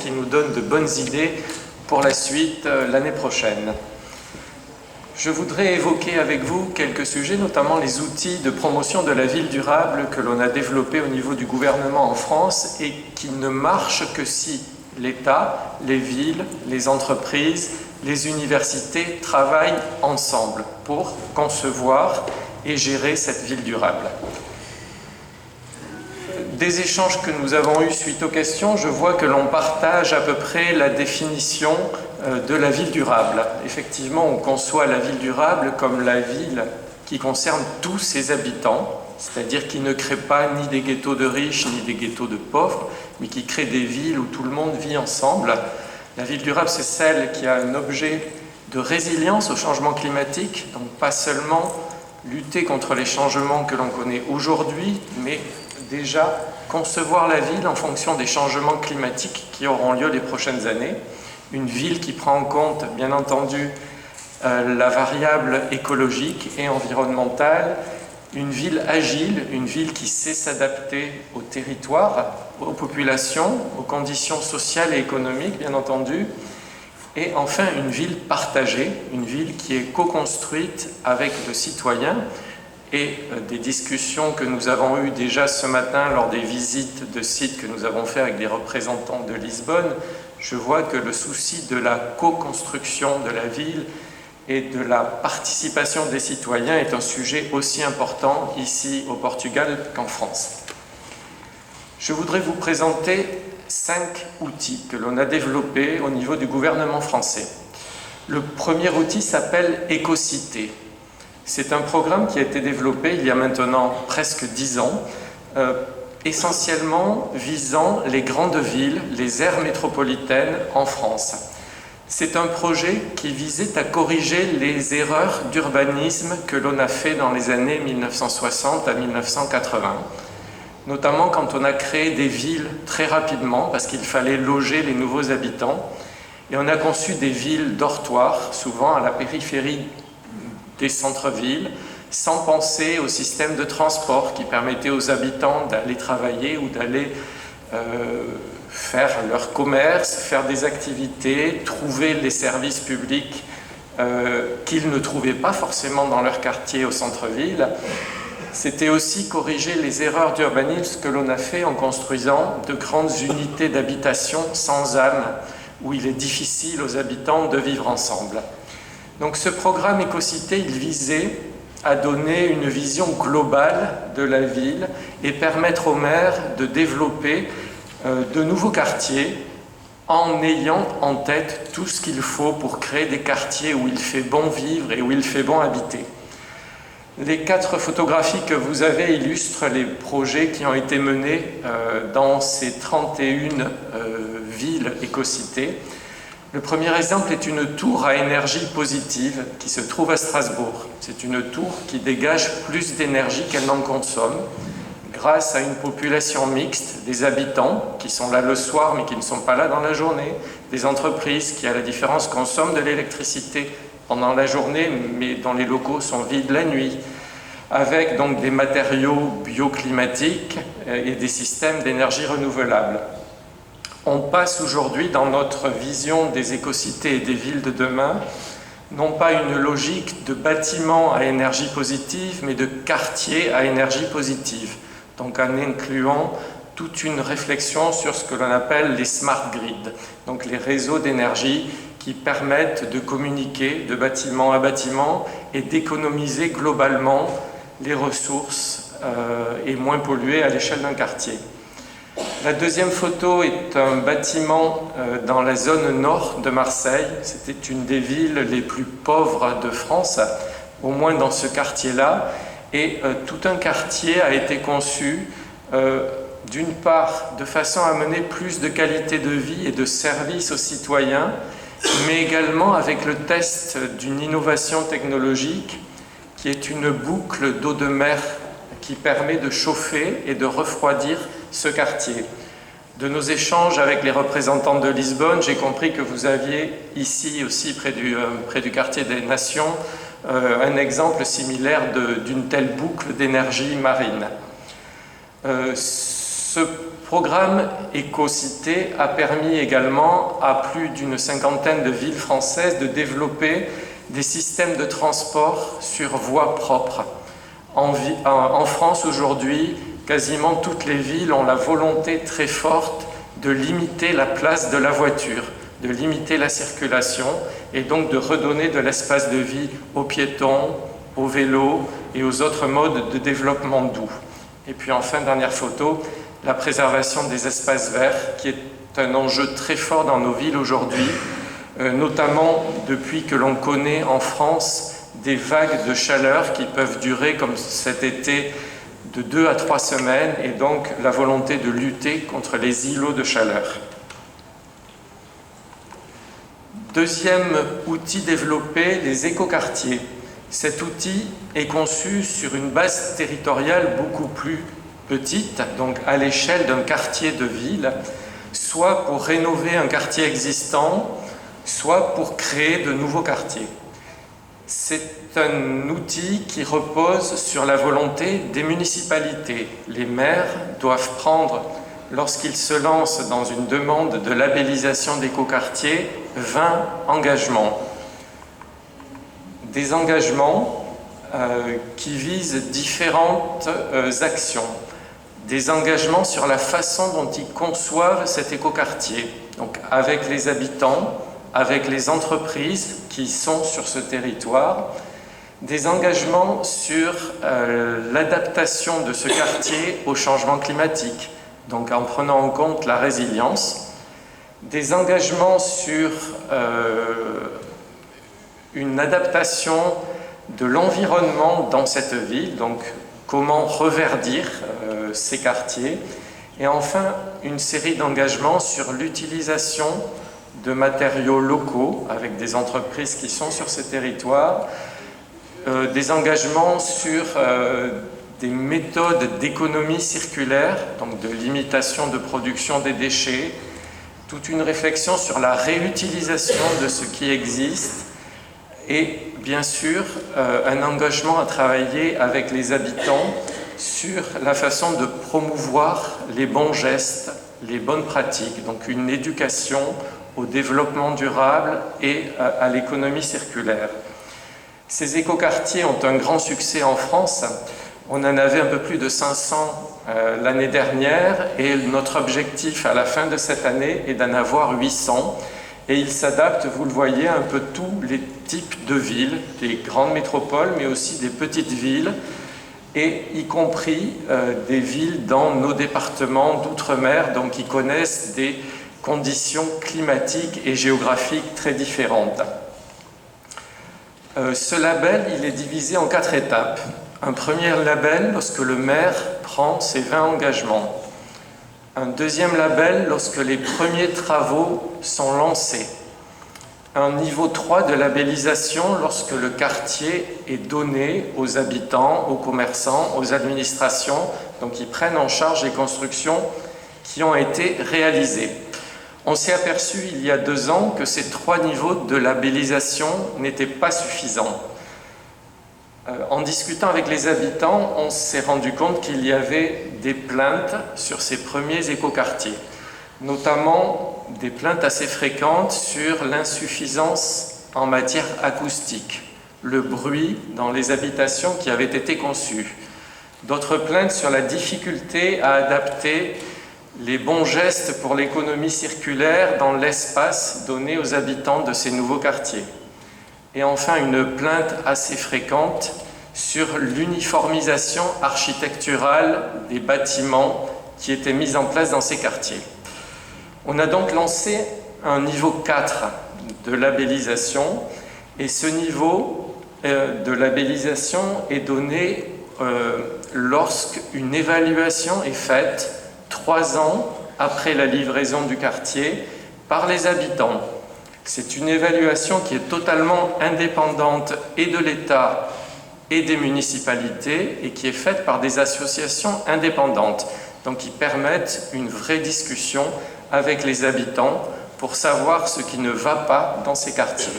qui nous donne de bonnes idées pour la suite l'année prochaine. Je voudrais évoquer avec vous quelques sujets, notamment les outils de promotion de la ville durable que l'on a développés au niveau du gouvernement en France et qui ne marchent que si l'État, les villes, les entreprises, les universités travaillent ensemble pour concevoir et gérer cette ville durable. Des échanges que nous avons eus suite aux questions, je vois que l'on partage à peu près la définition de la ville durable. Effectivement, on conçoit la ville durable comme la ville qui concerne tous ses habitants, c'est-à-dire qui ne crée pas ni des ghettos de riches ni des ghettos de pauvres, mais qui crée des villes où tout le monde vit ensemble. La ville durable, c'est celle qui a un objet de résilience au changement climatique, donc pas seulement lutter contre les changements que l'on connaît aujourd'hui, mais déjà concevoir la ville en fonction des changements climatiques qui auront lieu les prochaines années. Une ville qui prend en compte, bien entendu, la variable écologique et environnementale, une ville agile, une ville qui sait s'adapter au territoire, aux populations, aux conditions sociales et économiques, bien entendu, et enfin une ville partagée, une ville qui est co-construite avec le citoyen. Et des discussions que nous avons eues déjà ce matin lors des visites de sites que nous avons fait avec des représentants de Lisbonne, je vois que le souci de la co-construction de la ville et de la participation des citoyens est un sujet aussi important ici au Portugal qu'en France. Je voudrais vous présenter 5 outils que l'on a développés au niveau du gouvernement français. Le premier outil s'appelle Écocité. C'est un programme qui a été développé il y a maintenant presque 10 ans, essentiellement visant les grandes villes, les aires métropolitaines en France. C'est un projet qui visait à corriger les erreurs d'urbanisme que l'on a fait dans les années 1960 à 1980, notamment quand on a créé des villes très rapidement parce qu'il fallait loger les nouveaux habitants, et on a conçu des villes dortoirs, souvent à la périphérie des centres-villes, sans penser au système de transport qui permettait aux habitants d'aller travailler ou d'aller faire leur commerce, faire des activités, trouver les services publics qu'ils ne trouvaient pas forcément dans leur quartier au centre-ville. C'était aussi corriger les erreurs d'urbanisme que l'on a fait en construisant de grandes unités d'habitation sans âme, où il est difficile aux habitants de vivre ensemble. Donc ce programme Écocité, il visait à donner une vision globale de la ville et permettre aux maires de développer de nouveaux quartiers en ayant en tête tout ce qu'il faut pour créer des quartiers où il fait bon vivre et où il fait bon habiter. Les 4 photographies que vous avez illustrent les projets qui ont été menés dans ces 31 villes Écocité. Le premier exemple est une tour à énergie positive qui se trouve à Strasbourg. C'est une tour qui dégage plus d'énergie qu'elle n'en consomme grâce à une population mixte, des habitants qui sont là le soir mais qui ne sont pas là dans la journée, des entreprises qui, à la différence, consomment de l'électricité pendant la journée mais dont les locaux sont vides la nuit, avec donc des matériaux bioclimatiques et des systèmes d'énergie renouvelable. On passe aujourd'hui dans notre vision des écocités et des villes de demain, non pas une logique de bâtiments à énergie positive, mais de quartiers à énergie positive, donc en incluant toute une réflexion sur ce que l'on appelle les smart grids, donc les réseaux d'énergie qui permettent de communiquer de bâtiment à bâtiment et d'économiser globalement les ressources et moins polluer à l'échelle d'un quartier. La deuxième photo est un bâtiment dans la zone nord de Marseille. C'était une des villes les plus pauvres de France, au moins dans ce quartier-là. Et tout un quartier a été conçu, d'une part, de façon à mener plus de qualité de vie et de service aux citoyens, mais également avec le test d'une innovation technologique qui est une boucle d'eau de mer qui permet de chauffer et de refroidir ce quartier. De nos échanges avec les représentants de Lisbonne, j'ai compris que vous aviez ici aussi, près du quartier des Nations, un exemple similaire d'une telle boucle d'énergie marine. Ce programme Éco-Cité a permis également à plus d'une cinquantaine de villes françaises de développer des systèmes de transport sur voie propre. En France aujourd'hui, quasiment toutes les villes ont la volonté très forte de limiter la place de la voiture, de limiter la circulation et donc de redonner de l'espace de vie aux piétons, aux vélos et aux autres modes de développement doux. Et puis enfin, dernière photo, la préservation des espaces verts qui est un enjeu très fort dans nos villes aujourd'hui, notamment depuis que l'on connaît en France des vagues de chaleur qui peuvent durer comme cet été de 2 à 3 semaines et donc la volonté de lutter contre les îlots de chaleur. Deuxième outil développé, les écoquartiers. Cet outil est conçu sur une base territoriale beaucoup plus petite, donc à l'échelle d'un quartier de ville, soit pour rénover un quartier existant, soit pour créer de nouveaux quartiers. C'est un outil qui repose sur la volonté des municipalités. Les maires doivent prendre, lorsqu'ils se lancent dans une demande de labellisation d'écoquartier, 20 engagements. Des engagements qui visent différentes actions. Des engagements sur la façon dont ils conçoivent cet écoquartier, donc avec les habitants, avec les entreprises qui sont sur ce territoire, des engagements sur l'adaptation de ce quartier au changement climatique, donc en prenant en compte la résilience, des engagements sur une adaptation de l'environnement dans cette ville, donc comment reverdir ces quartiers, et enfin une série d'engagements sur l'utilisation de matériaux locaux avec des entreprises qui sont sur ces territoires, des engagements sur des méthodes d'économie circulaire, donc de limitation de production des déchets, toute une réflexion sur la réutilisation de ce qui existe et bien sûr un engagement à travailler avec les habitants sur la façon de promouvoir les bons gestes, les bonnes pratiques, donc une éducation au développement durable et à l'économie circulaire. Ces écoquartiers ont un grand succès en France. On en avait un peu plus de 500 l'année dernière et notre objectif à la fin de cette année est d'en avoir 800. Et ils s'adaptent, vous le voyez, à un peu tous les types de villes, des grandes métropoles, mais aussi des petites villes, et y compris des villes dans nos départements d'outre-mer, donc qui connaissent des conditions climatiques et géographiques très différentes. Ce label, il est divisé en 4 étapes. Un premier label, lorsque le maire prend ses 20 engagements. Un deuxième label, lorsque les premiers travaux sont lancés. Un niveau 3 de labellisation, lorsque le quartier est donné aux habitants, aux commerçants, aux administrations, donc ils prennent en charge les constructions qui ont été réalisées. On s'est aperçu il y a 2 ans que ces 3 niveaux de labellisation n'étaient pas suffisants. En discutant avec les habitants, on s'est rendu compte qu'il y avait des plaintes sur ces premiers écoquartiers, notamment des plaintes assez fréquentes sur l'insuffisance en matière acoustique, le bruit dans les habitations qui avaient été conçues. D'autres plaintes sur la difficulté à adapter les bons gestes pour l'économie circulaire dans l'espace donné aux habitants de ces nouveaux quartiers. Et enfin, une plainte assez fréquente sur l'uniformisation architecturale des bâtiments qui étaient mis en place dans ces quartiers. On a donc lancé un niveau 4 de labellisation, et ce niveau de labellisation est donné lorsqu'une évaluation est faite 3 ans après la livraison du quartier par les habitants. C'est une évaluation qui est totalement indépendante et de l'État et des municipalités et qui est faite par des associations indépendantes, donc qui permettent une vraie discussion avec les habitants pour savoir ce qui ne va pas dans ces quartiers.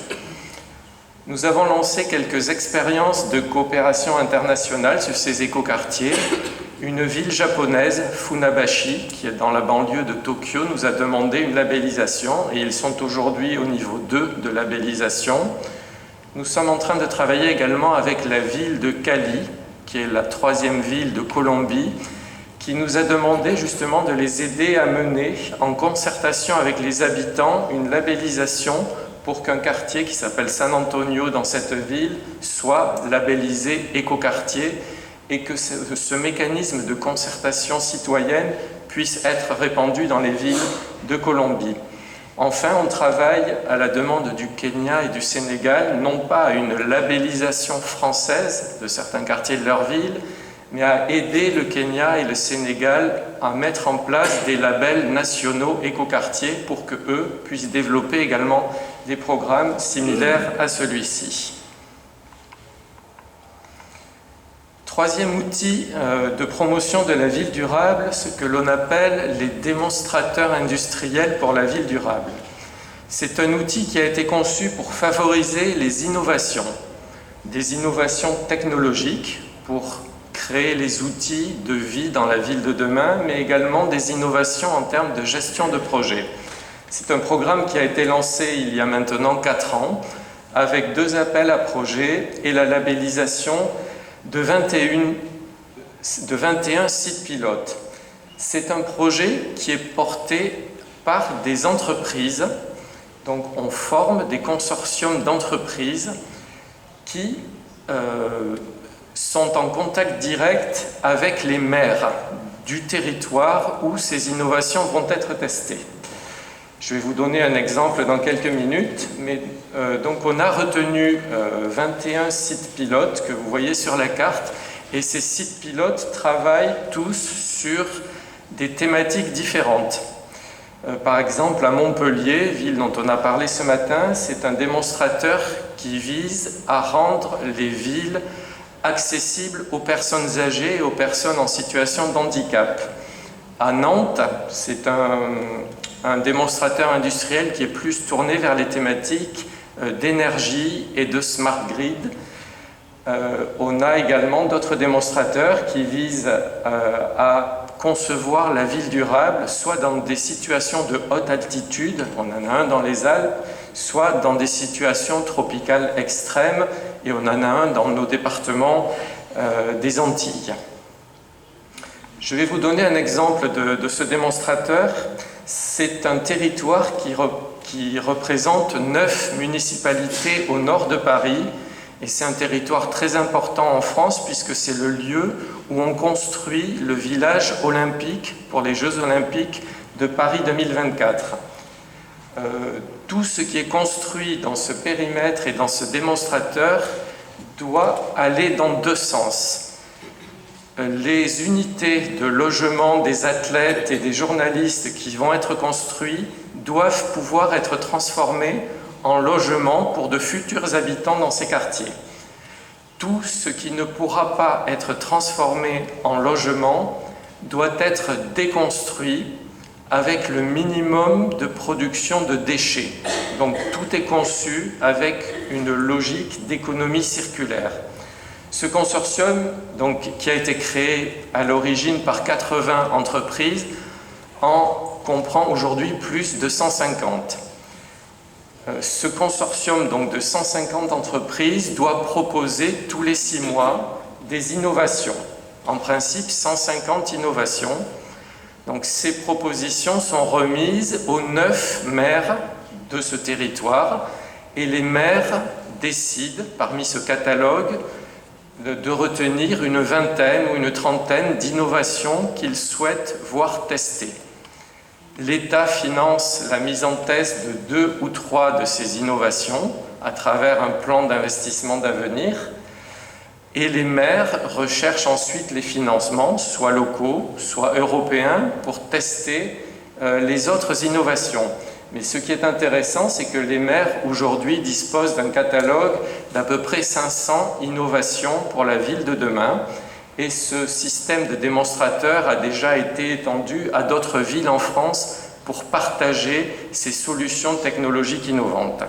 Nous avons lancé quelques expériences de coopération internationale sur ces écoquartiers une ville japonaise, Funabashi, qui est dans la banlieue de Tokyo, nous a demandé une labellisation et ils sont aujourd'hui au niveau 2 de labellisation. Nous sommes en train de travailler également avec la ville de Cali, qui est la 3e ville de Colombie, qui nous a demandé justement de les aider à mener, en concertation avec les habitants, une labellisation pour qu'un quartier qui s'appelle San Antonio dans cette ville soit labellisé écoquartier et que ce mécanisme de concertation citoyenne puisse être répandu dans les villes de Colombie. Enfin, on travaille à la demande du Kenya et du Sénégal, non pas à une labellisation française de certains quartiers de leur ville, mais à aider le Kenya et le Sénégal à mettre en place des labels nationaux écoquartiers pour qu'eux puissent développer également des programmes similaires à celui-ci. Troisième outil de promotion de la ville durable, ce que l'on appelle les démonstrateurs industriels pour la ville durable. C'est un outil qui a été conçu pour favoriser les innovations, des innovations technologiques pour créer les outils de vie dans la ville de demain, mais également des innovations en termes de gestion de projet. C'est un programme qui a été lancé il y a maintenant 4 ans, avec 2 appels à projets et la labellisation de 21 sites pilotes. C'est un projet qui est porté par des entreprises. Donc on forme des consortiums d'entreprises qui sont en contact direct avec les maires du territoire où ces innovations vont être testées. Je vais vous donner un exemple dans quelques minutes, mais donc on a retenu 21 sites pilotes que vous voyez sur la carte, et ces sites pilotes travaillent tous sur des thématiques différentes. Par exemple, à Montpellier, ville dont on a parlé ce matin, c'est un démonstrateur qui vise à rendre les villes accessibles aux personnes âgées et aux personnes en situation de handicap. À Nantes, c'est un démonstrateur industriel qui est plus tourné vers les thématiques d'énergie et de smart grid. On a également d'autres démonstrateurs qui visent à concevoir la ville durable, soit dans des situations de haute altitude, on en a un dans les Alpes, soit dans des situations tropicales extrêmes, et on en a un dans nos départements des Antilles. Je vais vous donner un exemple de ce démonstrateur. C'est un territoire qui représente 9 municipalités au nord de Paris, et c'est un territoire très important en France puisque c'est le lieu où on construit le village olympique pour les Jeux olympiques de Paris 2024. Tout ce qui est construit dans ce périmètre et dans ce démonstrateur doit aller dans 2 sens. Les unités de logement des athlètes et des journalistes qui vont être construits doivent pouvoir être transformés en logements pour de futurs habitants dans ces quartiers. Tout ce qui ne pourra pas être transformé en logement doit être déconstruit avec le minimum de production de déchets. Donc tout est conçu avec une logique d'économie circulaire. Ce consortium, donc, qui a été créé à l'origine par 80 entreprises, en comprend aujourd'hui plus de 150. Ce consortium donc, de 150 entreprises doit proposer tous les 6 mois des innovations. En principe, 150 innovations. Donc, ces propositions sont remises aux 9 maires de ce territoire, et les maires décident, parmi ce catalogue, de retenir une vingtaine ou une trentaine d'innovations qu'ils souhaitent voir testées. L'État finance la mise en test de 2 ou 3 de ces innovations à travers un plan d'investissement d'avenir, et les maires recherchent ensuite les financements, soit locaux, soit européens, pour tester les autres innovations. Mais ce qui est intéressant, c'est que les maires aujourd'hui disposent d'un catalogue d'à peu près 500 innovations pour la ville de demain, et ce système de démonstrateurs a déjà été étendu à d'autres villes en France pour partager ces solutions technologiques innovantes.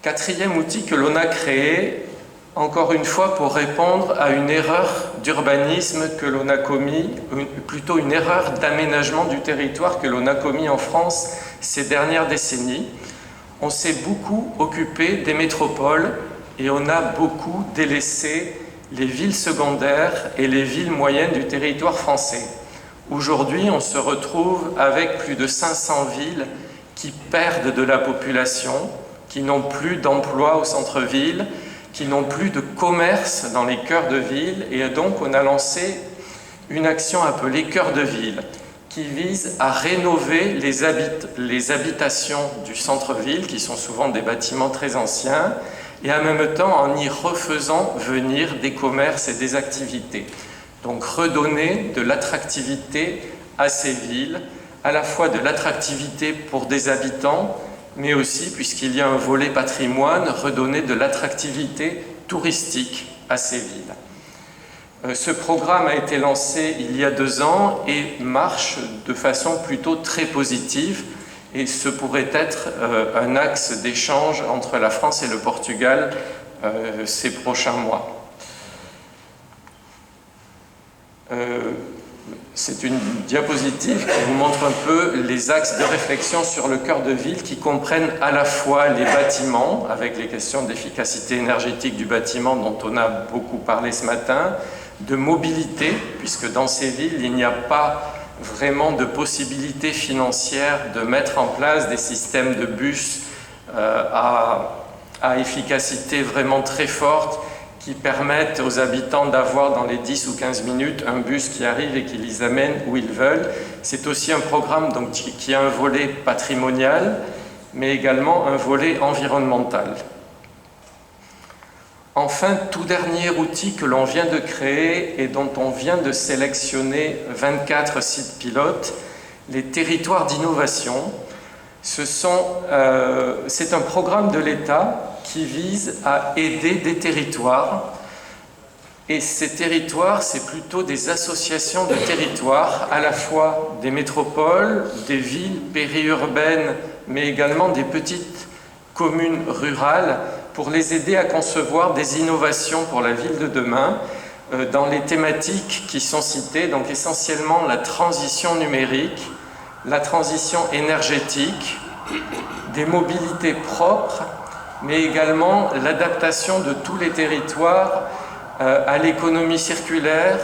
4e outil que l'on a créé encore une fois pour répondre à une erreur d'urbanisme que l'on a commis, plutôt une erreur d'aménagement du territoire que l'on a commis en France ces dernières décennies. On s'est beaucoup occupé des métropoles et on a beaucoup délaissé les villes secondaires et les villes moyennes du territoire français. Aujourd'hui, on se retrouve avec plus de 500 villes qui perdent de la population, qui n'ont plus d'emploi au centre-ville, qui n'ont plus de commerce dans les cœurs de ville, et donc on a lancé une action appelée Cœur de ville, qui vise à rénover les habitations du centre-ville, qui sont souvent des bâtiments très anciens, et en même temps en y refaisant venir des commerces et des activités. Donc redonner de l'attractivité à ces villes, à la fois de l'attractivité pour des habitants, mais aussi, puisqu'il y a un volet patrimoine, redonner de l'attractivité touristique à ces villes. Ce programme a été lancé il y a 2 ans et marche de façon plutôt très positive, et ce pourrait être un axe d'échange entre la France et le Portugal ces prochains mois. C'est une diapositive qui vous montre un peu les axes de réflexion sur le cœur de ville qui comprennent à la fois les bâtiments, avec les questions d'efficacité énergétique du bâtiment dont on a beaucoup parlé ce matin, de mobilité, puisque dans ces villes, il n'y a pas vraiment de possibilité financière de mettre en place des systèmes de bus à efficacité vraiment très forte qui permettent aux habitants d'avoir dans les 10 ou 15 minutes un bus qui arrive et qui les amène où ils veulent. C'est aussi un programme donc, qui a un volet patrimonial, mais également un volet environnemental. Enfin, tout dernier outil que l'on vient de créer et dont on vient de sélectionner 24 sites pilotes, les territoires d'innovation. C'est un programme de l'État qui vise à aider des territoires. Et ces territoires, c'est plutôt des associations de territoires, à la fois des métropoles, des villes périurbaines, mais également des petites communes rurales, pour les aider à concevoir des innovations pour la ville de demain, dans les thématiques qui sont citées, donc essentiellement la transition numérique, la transition énergétique, des mobilités propres, mais également l'adaptation de tous les territoires à l'économie circulaire,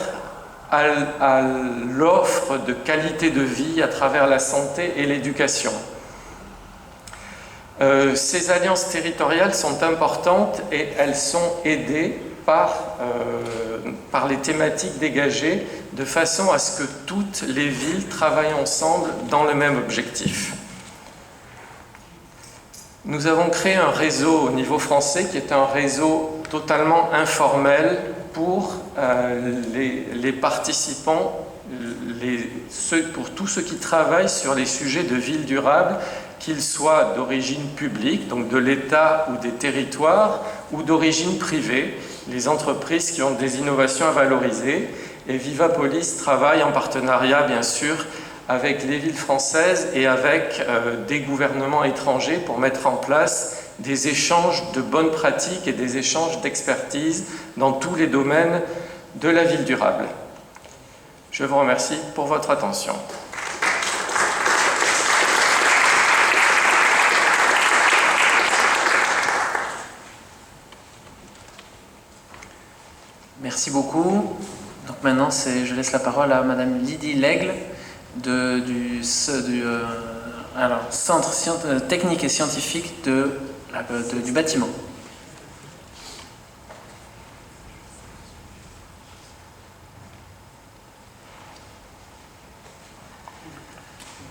à l'offre de qualité de vie à travers la santé et l'éducation. Ces alliances territoriales sont importantes et elles sont aidées par les thématiques dégagées de façon à ce que toutes les villes travaillent ensemble dans le même objectif. Nous avons créé un réseau au niveau français qui est un réseau totalement informel pour les participants, pour tous ceux qui travaillent sur les sujets de ville durable, qu'ils soient d'origine publique, donc de l'État ou des territoires, ou d'origine privée, les entreprises qui ont des innovations à valoriser. Et Vivapolis travaille en partenariat, bien sûr, avec les villes françaises et avec des gouvernements étrangers pour mettre en place des échanges de bonnes pratiques et des échanges d'expertise dans tous les domaines de la ville durable. Je vous remercie pour votre attention. Merci beaucoup. Donc maintenant, je laisse la parole à Madame Lydie Lègle du Centre technique et scientifique du bâtiment.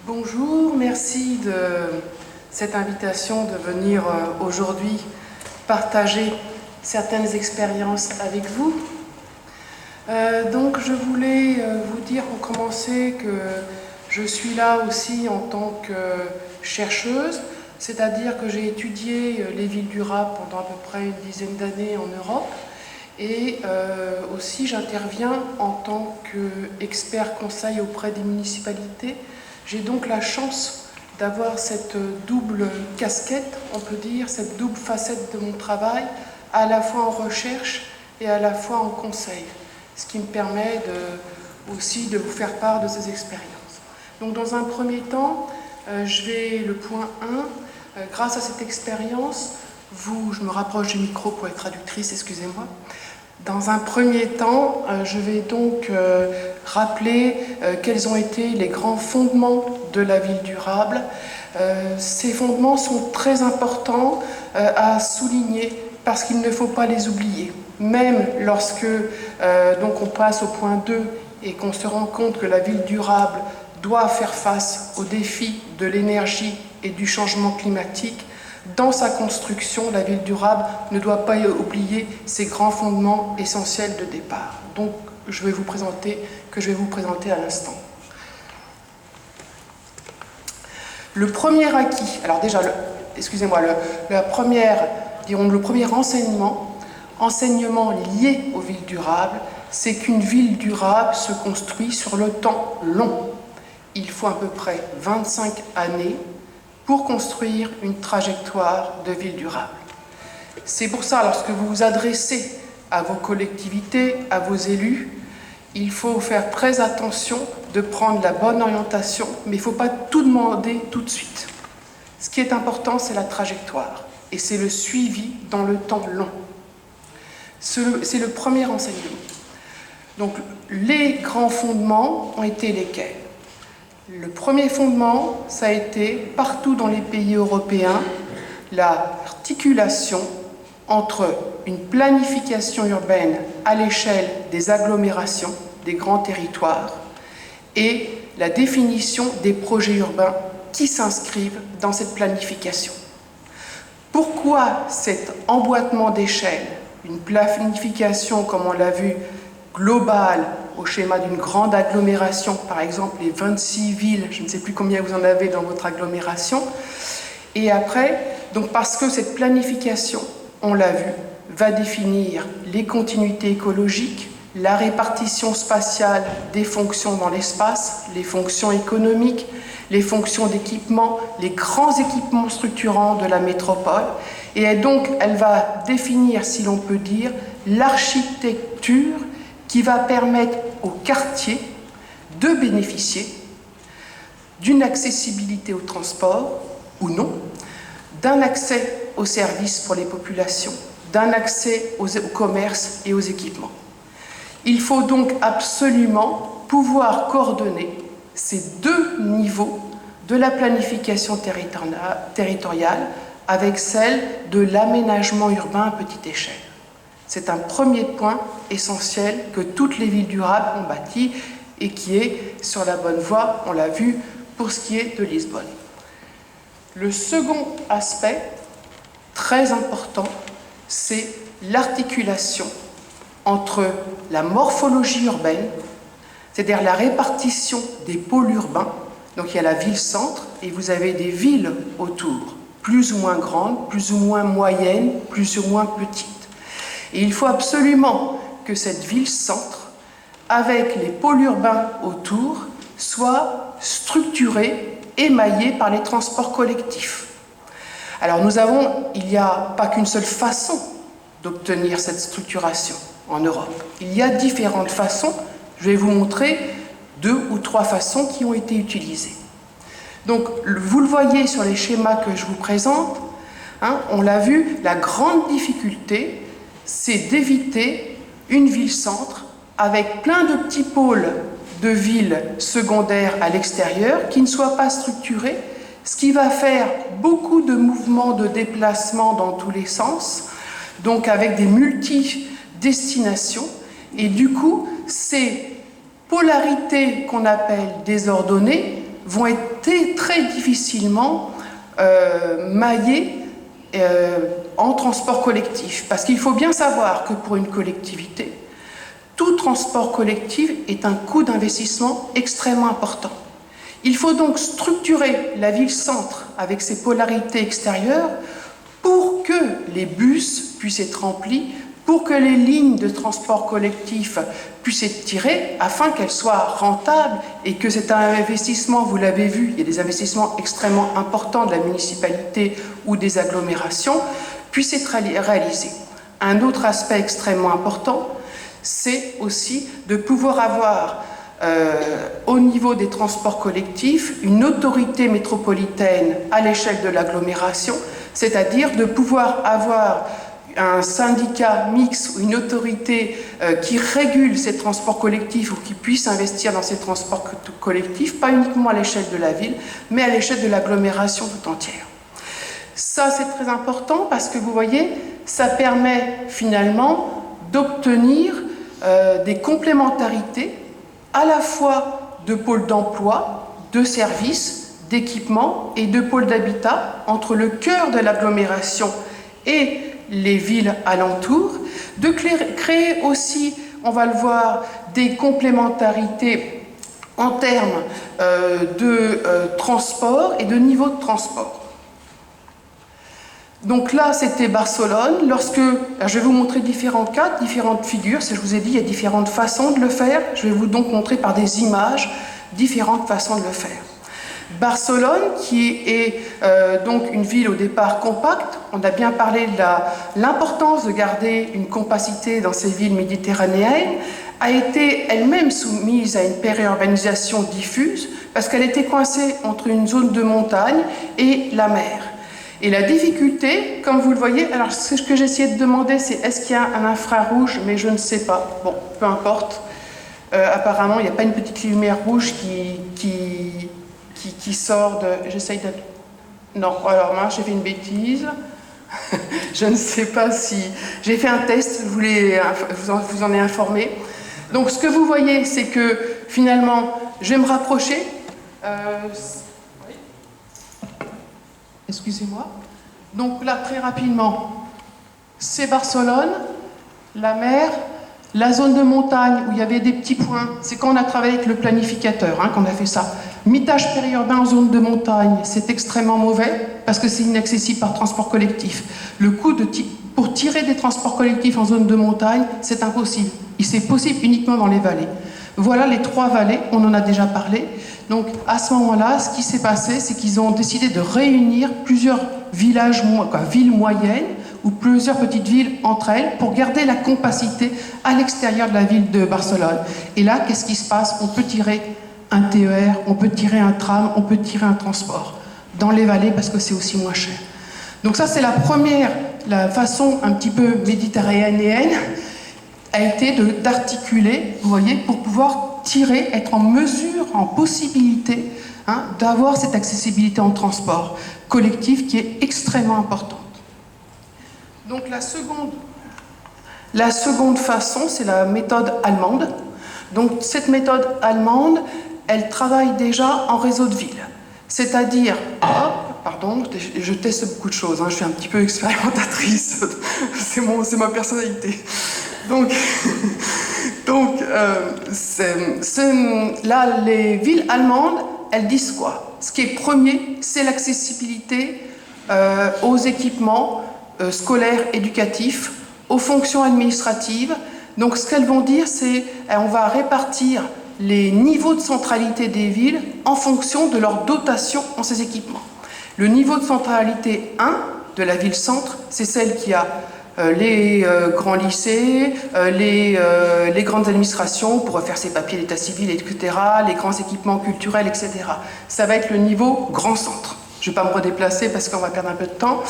Bonjour, merci de cette invitation de venir aujourd'hui partager certaines expériences avec vous. Donc je voulais vous dire pour commencer que je suis là aussi en tant que chercheuse, c'est-à-dire que j'ai étudié les villes durables pendant à peu près une dizaine d'années en Europe et aussi j'interviens en tant qu'expert conseil auprès des municipalités. J'ai donc la chance d'avoir cette double casquette, on peut dire, cette double facette de mon travail, à la fois en recherche et à la fois en conseil, ce qui me permet aussi de vous faire part de ces expériences. Donc dans un premier temps, le point 1, grâce à cette expérience, je me rapproche du micro pour être traductrice, excusez-moi. Dans un premier temps, je vais donc rappeler quels ont été les grands fondements de la ville durable. Ces fondements sont très importants à souligner parce qu'il ne faut pas les oublier. Même lorsque donc on passe au point 2 et qu'on se rend compte que la ville durable doit faire face aux défis de l'énergie et du changement climatique, dans sa construction, la ville durable ne doit pas oublier ces grands fondements essentiels de départ. Donc, que je vais vous présenter à l'instant. Le premier acquis, alors déjà, le premier enseignement lié aux villes durables, c'est qu'une ville durable se construit sur le temps long. Il faut à peu près 25 années pour construire une trajectoire de ville durable. C'est pour ça, lorsque vous vous adressez à vos collectivités, à vos élus, il faut faire très attention de prendre la bonne orientation, mais il ne faut pas tout demander tout de suite. Ce qui est important, c'est la trajectoire, et c'est le suivi dans le temps long. C'est le premier enseignement. Donc, les grands fondements ont été lesquels ? Le premier fondement, ça a été, partout dans les pays européens, l'articulation entre une planification urbaine à l'échelle des agglomérations, des grands territoires, et la définition des projets urbains qui s'inscrivent dans cette planification. Pourquoi cet emboîtement d'échelle, une planification, comme on l'a vu, globale, au schéma d'une grande agglomération, par exemple les 26 villes, je ne sais plus combien vous en avez dans votre agglomération, et après, donc parce que cette planification, on l'a vu, va définir les continuités écologiques, la répartition spatiale des fonctions dans l'espace, les fonctions économiques, les fonctions d'équipement, les grands équipements structurants de la métropole, et donc elle va définir, si l'on peut dire, l'architecture qui va permettre au quartier de bénéficier d'une accessibilité au transport, ou non, d'un accès aux services pour les populations, d'un accès au commerce et aux équipements. Il faut donc absolument pouvoir coordonner ces deux niveaux de la planification territoriale avec celle de l'aménagement urbain à petite échelle. C'est un premier point essentiel que toutes les villes durables ont bâti et qui est sur la bonne voie, on l'a vu, pour ce qui est de Lisbonne. Le second aspect, très important, c'est l'articulation entre la morphologie urbaine, c'est-à-dire la répartition des pôles urbains. Donc il y a la ville-centre et vous avez des villes autour, plus ou moins grandes, plus ou moins moyennes, plus ou moins petites. Et il faut absolument que cette ville-centre, avec les pôles urbains autour, soit structurée, émaillée par les transports collectifs. Alors il n'y a pas qu'une seule façon d'obtenir cette structuration en Europe. Il y a différentes façons. Je vais vous montrer 2 ou 3 façons qui ont été utilisées. Donc, vous le voyez sur les schémas que je vous présente, on l'a vu, la grande difficulté, c'est d'éviter une ville-centre avec plein de petits pôles de villes secondaires à l'extérieur qui ne soient pas structurés, ce qui va faire beaucoup de mouvements de déplacement dans tous les sens, donc avec des multi-destinations, et du coup, ces polarités qu'on appelle désordonnées vont être très difficilement maillées en transport collectif. Parce qu'il faut bien savoir que pour une collectivité, tout transport collectif est un coût d'investissement extrêmement important. Il faut donc structurer la ville-centre avec ses polarités extérieures pour que les bus puissent être remplis, pour que les lignes de transport collectif puissent être tirées, afin qu'elles soient rentables et que cet investissement, vous l'avez vu, il y a des investissements extrêmement importants de la municipalité ou des agglomérations, puisse être réalisé. Un autre aspect extrêmement important, c'est aussi de pouvoir avoir au niveau des transports collectifs une autorité métropolitaine à l'échelle de l'agglomération, c'est-à-dire de pouvoir avoir un syndicat mixte ou une autorité qui régule ces transports collectifs ou qui puisse investir dans ces transports collectifs, pas uniquement à l'échelle de la ville, mais à l'échelle de l'agglomération tout entière. Ça, c'est très important parce que vous voyez, ça permet finalement d'obtenir des complémentarités à la fois de pôles d'emploi, de services, d'équipements et de pôles d'habitat entre le cœur de l'agglomération et les villes alentours, de créer aussi, on va le voir, des complémentarités en termes de transport et de niveau de transport. Donc là, c'était Barcelone. Je vais vous montrer différents cas, différentes figures. Je vous ai dit, il y a différentes façons de le faire. Je vais vous donc montrer par des images différentes façons de le faire. Barcelone, qui est donc une ville au départ compacte. On a bien parlé de l'importance de garder une compacité dans ces villes méditerranéennes, a été elle-même soumise à une périurbanisation diffuse parce qu'elle était coincée entre une zone de montagne et la mer. Et la difficulté, comme vous le voyez, alors ce que j'ai essayé de demander, c'est est-ce qu'il y a un infrarouge, mais je ne sais pas. Bon, peu importe. Apparemment, il n'y a pas une petite lumière rouge qui sort de... J'essaye de... Non, alors moi, j'ai fait une bêtise. Je ne sais pas si... J'ai fait un test, je vous en ai informé. Donc, ce que vous voyez, c'est que, finalement, je vais me rapprocher. Excusez-moi. Donc là, très rapidement, c'est Barcelone, la mer, la zone de montagne où il y avait des petits points. C'est quand on a travaillé avec le planificateur qu'on a fait ça. Mitage périurbain en zone de montagne, c'est extrêmement mauvais parce que c'est inaccessible par transport collectif. Le coût pour tirer des transports collectifs en zone de montagne, c'est impossible. C'est possible uniquement dans les vallées. Voilà les 3 vallées, on en a déjà parlé. Donc à ce moment-là, ce qui s'est passé, c'est qu'ils ont décidé de réunir plusieurs villes moyennes ou plusieurs petites villes entre elles pour garder la compacité à l'extérieur de la ville de Barcelone. Et là, qu'est-ce qui se passe? On peut tirer un TER, on peut tirer un tram, on peut tirer un transport dans les vallées parce que c'est aussi moins cher. Donc ça, c'est la façon un petit peu méditerranéenne a été d'articuler, vous voyez, pour pouvoir tirer, être en mesure, en possibilité d'avoir cette accessibilité en transport collectif qui est extrêmement importante. Donc la seconde façon, c'est la méthode allemande. Donc cette méthode allemande, elle travaille déjà en réseau de villes. C'est-à-dire, pardon, je teste beaucoup de choses, je suis un petit peu expérimentatrice, c'est ma personnalité. Donc là, les villes allemandes, elles disent quoi? Ce qui est premier, c'est l'accessibilité aux équipements scolaires, éducatifs, aux fonctions administratives. Donc ce qu'elles vont dire, c'est on va répartir les niveaux de centralité des villes en fonction de leur dotation en ces équipements. Le niveau de centralité 1 de la ville-centre, c'est celle qui a les grands lycées, les grandes administrations pour faire ses papiers d'état civil, etc., les grands équipements culturels, etc. Ça va être le niveau grand centre. Je ne vais pas me redéplacer parce qu'on va perdre un peu de temps.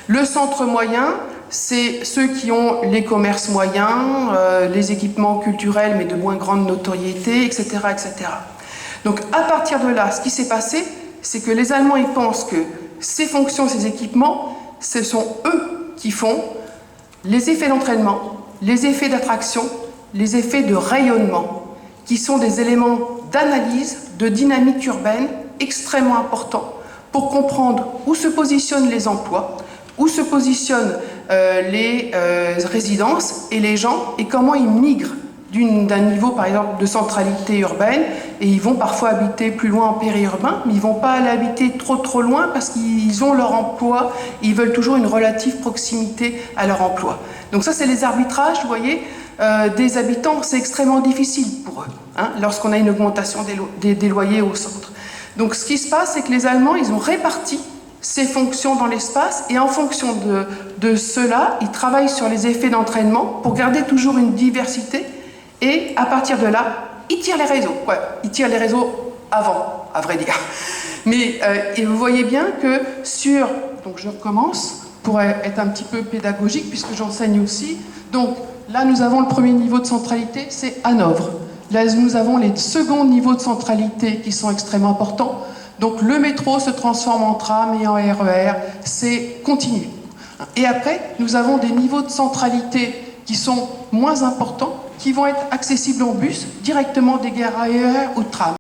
Le centre moyen, c'est ceux qui ont les commerces moyens, les équipements culturels mais de moins grande notoriété, etc., etc. Donc à partir de là, ce qui s'est passé, c'est que les Allemands ils pensent que ces fonctions, ces équipements, ce sont eux qui font les effets d'entraînement, les effets d'attraction, les effets de rayonnement, qui sont des éléments d'analyse, de dynamique urbaine extrêmement importants pour comprendre où se positionnent les emplois, où se positionnent les résidences et les gens et comment ils migrent d'un niveau par exemple de centralité urbaine et ils vont parfois habiter plus loin en périurbain mais ils ne vont pas aller habiter trop loin parce qu'ils ont leur emploi et ils veulent toujours une relative proximité à leur emploi. Donc ça c'est les arbitrages, vous voyez, des habitants, c'est extrêmement difficile pour eux lorsqu'on a une augmentation des loyers au centre. Donc ce qui se passe c'est que les Allemands ils ont réparti ses fonctions dans l'espace et en fonction de cela, il travaille sur les effets d'entraînement pour garder toujours une diversité et à partir de là, il tire les réseaux. Ouais, il tire les réseaux avant, à vrai dire. Mais et vous voyez bien que sur... Donc je recommence pour être un petit peu pédagogique puisque j'enseigne aussi. Donc là, nous avons le premier niveau de centralité, c'est Hanovre. Là, nous avons les seconds niveaux de centralité qui sont extrêmement importants. Donc le métro se transforme en tram et en RER, c'est continu. Et après, nous avons des niveaux de centralité qui sont moins importants, qui vont être accessibles en bus, directement des gares RER ou de tram.